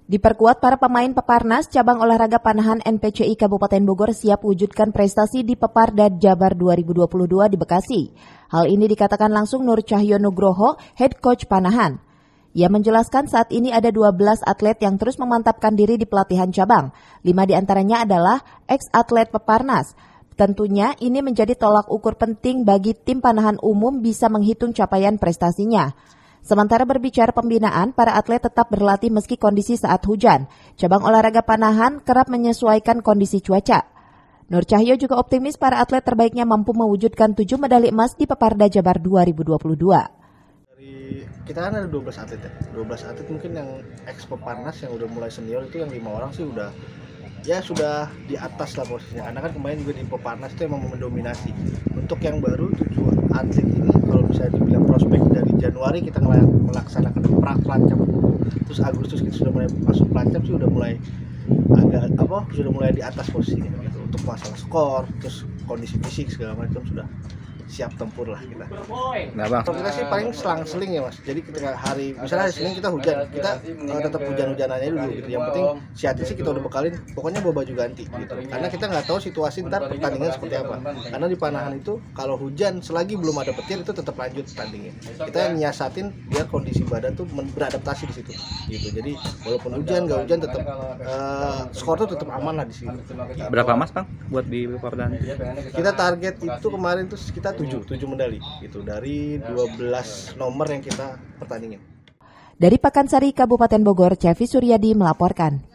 Diperkuat para pemain Peparnas, cabang olahraga panahan NPCI Kabupaten Bogor siap wujudkan prestasi di Peparda Jabar 2022 di Bekasi. Hal ini dikatakan langsung Nur Cahyo Nugroho, head coach panahan. Ia menjelaskan saat ini ada 12 atlet yang terus memantapkan diri di pelatihan cabang. 5 diantaranya adalah ex-atlet Peparnas. Tentunya ini menjadi tolak ukur penting bagi tim panahan umum bisa menghitung capaian prestasinya. Sementara berbicara pembinaan, para atlet tetap berlatih meski kondisi saat hujan. Cabang olahraga panahan kerap menyesuaikan kondisi cuaca. Nur Cahyo juga optimis para atlet terbaiknya mampu mewujudkan 7 medali emas di Peparda Jabar 2022. Kita kan ada 12 atlet ya. 12 atlet mungkin yang ex Peparnas yang udah mulai senior itu yang 5 orang sih sudah di atas lah posisinya. Karena kan kemarin juga di Peparnas itu emang mendominasi. Untuk yang baru 7 atlet ini kalau bisa dibilang prospek dari Januari kita melaksanakan pra-pelancap, terus Agustus kita sudah mulai masuk pelancap sih udah mulai sudah mulai di atas posisinya gitu. Untuk masalah skor, terus kondisi fisik segala macam sudah siap tempur lah kita. Nah bang, Kita sih paling selang-seling ya mas. Jadi ketika hari misalnya hari Senin kita hujan, kita tetap hujan-hujanannya dulu gitu. Yang penting si atlet sih kita udah bekalin, pokoknya bawa baju ganti gitu. Karena kita nggak tahu situasi ntar pertandingan seperti apa. Karena di panahan itu kalau hujan selagi belum ada petir itu tetap lanjut pertandingan. Kita nyiasatin biar kondisi badan tuh beradaptasi di situ gitu. Jadi walaupun hujan nggak hujan tetap skor tuh tetap aman lah di sini. berapa emas bang buat di Peparda? Kita target itu kemarin tuh kita 7 medali gitu dari 12 nomor yang kita pertandingin. Dari Pakansari, Kabupaten Bogor, Cevi Suryadi melaporkan.